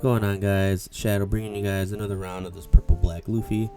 going on, guys? Shadow bringing you guys another round of this purple black Luffy.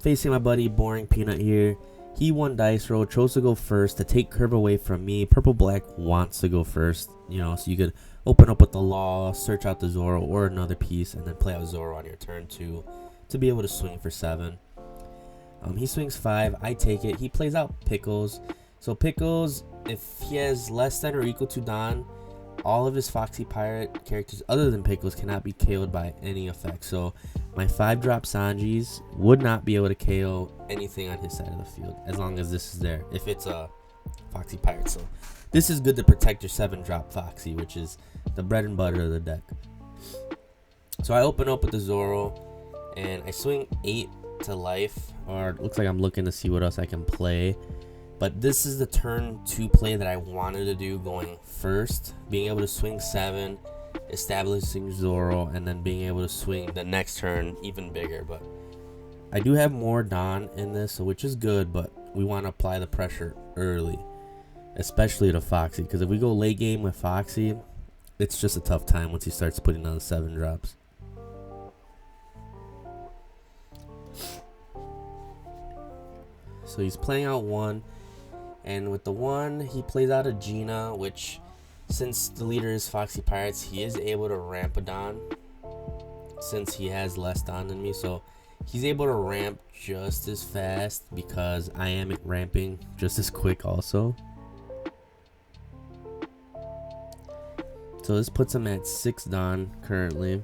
Facing my buddy Boring Peanut here. He won dice roll, chose to go first to take curve away from me. Purple black wants to go first, you know, so you could open up with the law, search out the Zoro or another piece, and then play out Zoro on your turn 2 to be able to swing for 7. He swings 5. I take it. He plays out Pickles. So Pickles, if he has less than or equal to Don, all of his Foxy Pirate characters other than Pickles cannot be KO'd by any effect. So my 5-drop Sanjis would not be able to KO anything on his side of the field as long as this is there, if it's a Foxy Pirate. So this is good to protect your 7-drop Foxy, which is the bread and butter of the deck. So I open up with the Zoro and I swing 8 to life, or it looks like I'm looking to see what else I can play. But this is the turn 2 play that I wanted to do, going first, being able to swing 7, establishing Zoro, and then being able to swing the next turn even bigger. But I do have more Don in this, so which is good, but we want to apply the pressure early, especially to Foxy, because if we go late game with Foxy, it's just a tough time once he starts putting on the 7 drops. So he's playing out 1. And with the 1, he plays out a Gina, which, since the leader is Foxy Pirates, he is able to ramp a Don, since he has less Don than me. So he's able to ramp just as fast because I am ramping just as quick also. So this puts him at 6 Don currently,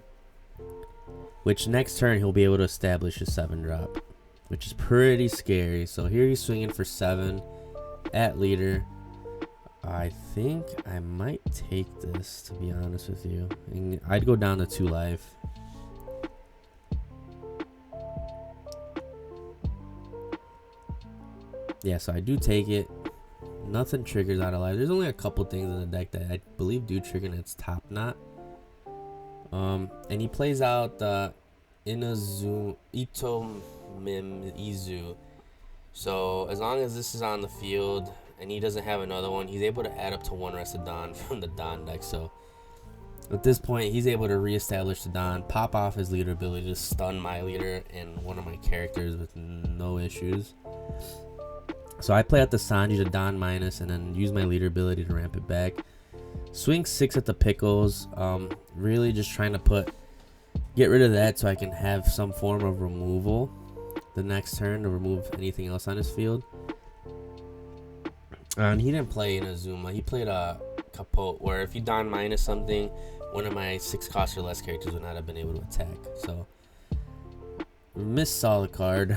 which next turn he'll be able to establish a 7-drop, which is pretty scary. So here he's swinging for 7. At leader, I think I might take this, to be honest with you. And I'd go down to 2 life. Yeah, so I do take it. Nothing triggers out of life. There's only a couple things in the deck that I believe do trigger, and it's Top Knot. And he plays out the Inazu Ito Mim Izu. So as long as this is on the field and he doesn't have another one, he's able to add up to 1 rested Don from the Don deck. So at this point, he's able to reestablish the Don, pop off his leader ability to stun my leader and one of my characters with no issues. So I play out the Sanji to Don minus and then use my leader ability to ramp it back. Swing 6 at the Pickles. Really just trying to get rid of that so I can have some form of removal the next turn to remove anything else on his field. And he didn't play in Azuma. He played a Capote, where if you Don minus something, one of my 6 cost or less characters would not have been able to attack. So missaw the card.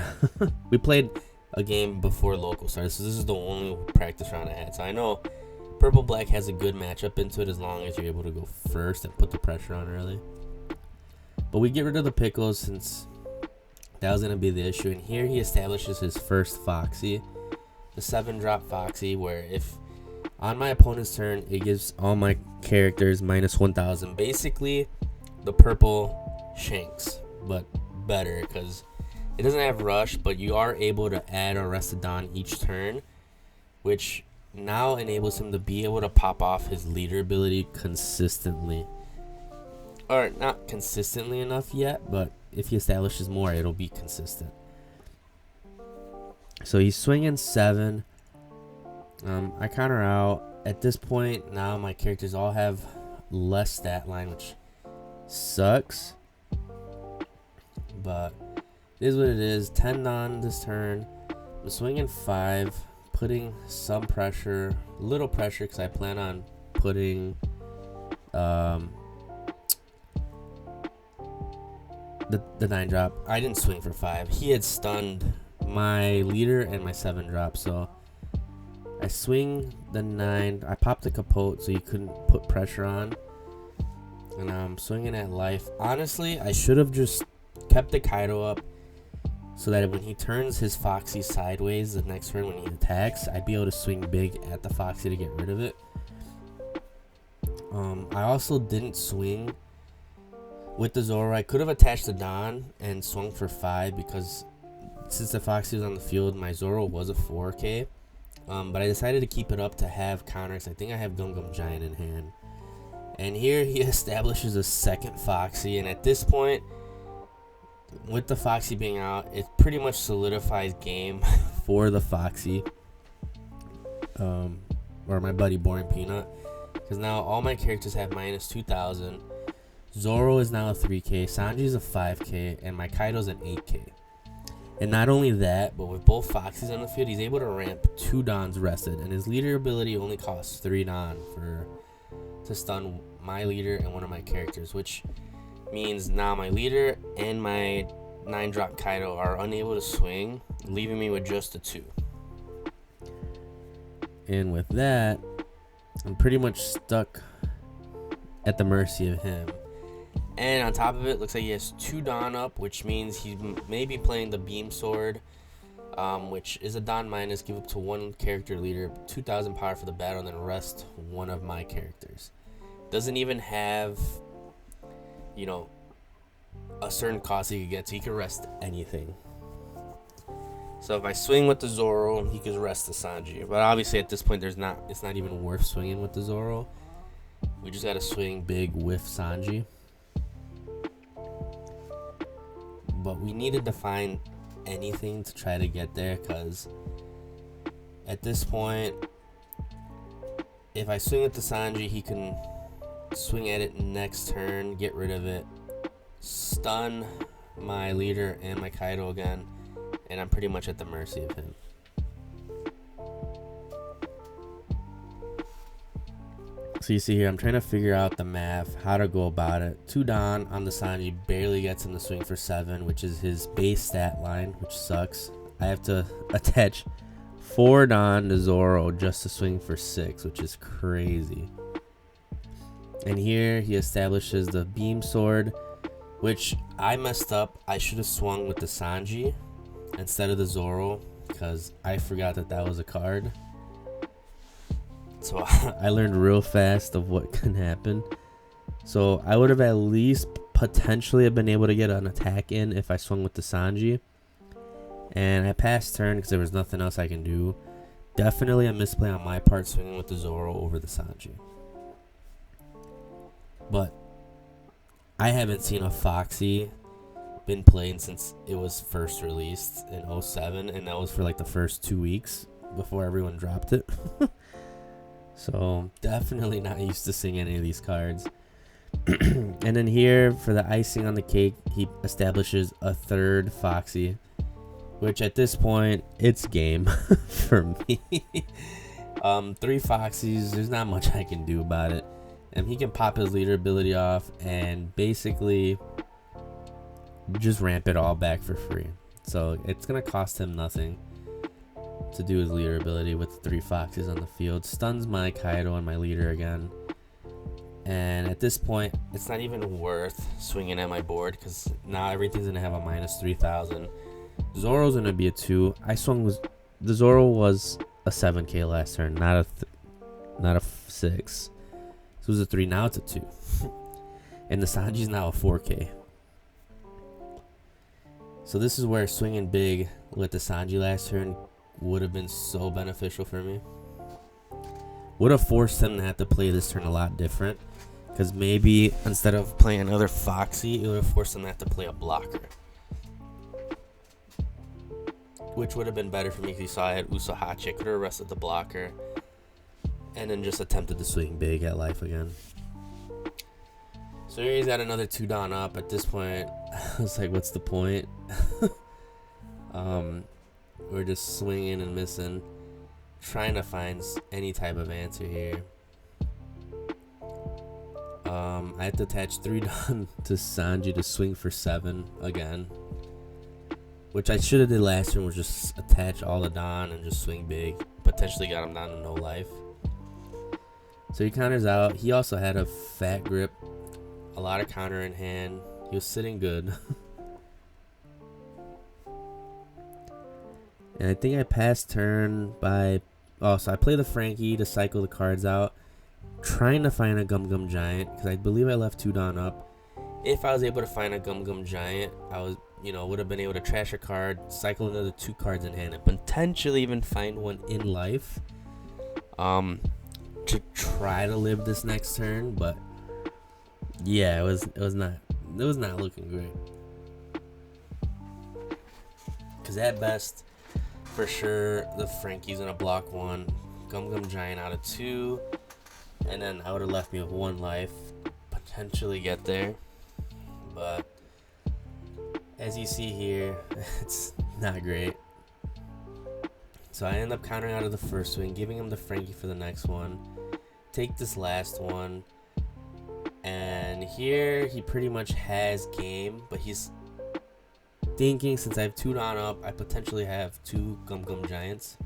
We played a game before local started, so this is the only practice round I had. So I know purple black has a good matchup into it as long as you're able to go first and put the pressure on early. But we get rid of the Pickles since that was going to be the issue. And here he establishes his first Foxy, the 7-drop Foxy, where if on my opponent's turn, it gives all my characters minus 1,000. Basically, the purple Shanks, but better because it doesn't have rush, but you are able to add a rested Don each turn, which now enables him to be able to pop off his leader ability consistently. Or not consistently enough yet, but if he establishes more, it'll be consistent. So he's swinging 7. I counter out. At this point, now my characters all have less stat line, which sucks. But it is what it is. 10 on this turn. I'm swinging 5, putting some pressure, little pressure, because I plan on putting the 9-drop. I didn't swing for 5. He had stunned my leader and my 7-drop, so I swing the 9. I popped the Capote so you couldn't put pressure on, and I'm swinging at life. Honestly, I should have just kept the Kaido up so that when he turns his Foxy sideways the next turn when he attacks, I'd be able to swing big at the Foxy to get rid of it. I also didn't swing with the Zoro. I could have attached the Don and swung for 5 because since the Foxy was on the field, my Zoro was a 4K. But I decided to keep it up to have counters. I think I have Gum Gum Giant in hand. And here he establishes a second Foxy, and at this point, with the Foxy being out, it pretty much solidifies game for the Foxy, or my buddy Boring Peanut, because now all my characters have minus 2,000. Zoro is now a 3k, Sanji's a 5k, and my Kaido's an 8k. And not only that, but with both Foxys on the field, he's able to ramp 2 Dons rested, and his leader ability only costs 3 Don to stun my leader and one of my characters, which means now my leader and my 9-drop Kaido are unable to swing, leaving me with just a 2. And with that, I'm pretty much stuck at the mercy of him. And on top of it, looks like he has 2 Don up, which means he may be playing the Beam Sword, which is a Don minus, give up to 1 character leader, 2,000 power for the battle, and then rest 1 of my characters. Doesn't even have, you know, a certain cost he could get, so he can rest anything. So if I swing with the Zoro, he could rest the Sanji. But obviously at this point, it's not even worth swinging with the Zoro. We just got to swing big with Sanji. But we needed to find anything to try to get there, because at this point, if I swing with the Sanji, he can swing at it next turn, get rid of it, stun my leader and my Kaido again, and I'm pretty much at the mercy of him. So you see here, I'm trying to figure out the math, how to go about it. 2 Don on the Sanji barely gets him to swing for 7, which is his base stat line, which sucks. I have to attach 4 Don to Zoro just to swing for 6, which is crazy. And here he establishes the Beam Sword, which I messed up. I should have swung with the Sanji instead of the Zoro, because I forgot that was a card. So I learned real fast of what can happen. So I would have at least potentially have been able to get an attack in if I swung with the Sanji. And I passed turn because there was nothing else I can do. Definitely a misplay on my part swinging with the Zoro over the Sanji. But I haven't seen a Foxy been played since it was first released in 07. And that was for like the first 2 weeks before everyone dropped it. So definitely not used to seeing any of these cards. And then here for the icing on the cake, he establishes a 3rd Foxy, which at this point it's game for me. 3 Foxys, there's not much I can do about it. And he can pop his leader ability off and basically just ramp it all back for free. So it's gonna cost him nothing to do his leader ability with 3 Foxes on the field. Stuns my Kaido and my leader again. And at this point, it's not even worth swinging at my board, because now everything's going to have a minus 3,000. Zoro's going to be a 2. I swung with... The Zoro was a 7k last turn, not a 6. So it was a 3, now it's a 2. And the Sanji's now a 4k. So this is where swinging big with the Sanji last turn would have been so beneficial for me. Would have forced him to have to play this turn a lot different, because maybe instead of playing another Foxy, it would have forced him to have to play a blocker, which would have been better for me, because you saw I had Usohachi. I could have arrested the blocker and then just attempted to swing big at life again. So here he's got another 2 Don up. At this point, I was like, what's the point? We're just swinging and missing, trying to find any type of answer here. I had to attach 3 Don to Sanji to swing for 7 again, which I should have did last turn, was just attach all the Don and just swing big. Potentially got him down to no life. So he counters out. He also had a fat grip, a lot of counter in hand. He was sitting good. And I think I passed turn by... Oh, so I play the Frankie to cycle the cards out, trying to find a Gum Gum Giant, because I believe I left 2 Don up. If I was able to find a Gum Gum Giant, I was, would have been able to trash a card, cycle another 2 cards in hand, and potentially even find one in life to try to live this next turn. But Yeah, it was not looking great. Cause at best, for sure, the Frankie's gonna block 1, Gum Gum Giant out of 2, and then I would have left me with 1 life, potentially get there. But as you see here, it's not great. So I end up countering out of the first swing, giving him the Frankie for the next one. Take this last one. And here he pretty much has game, but he's thinking since I have 2 down up, I potentially have 2 Gum Gum Giants.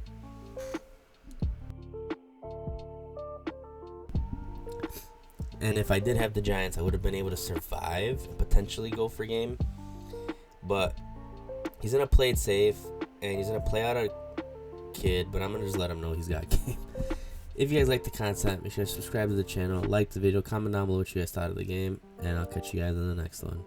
And if I did have the Giants, I would have been able to survive and potentially go for game. But he's going to play it safe, and he's going to play out a kid, but I'm going to just let him know he's got game. If you guys like the content, make sure to subscribe to the channel, like the video, comment down below what you guys thought of the game, and I'll catch you guys in the next one.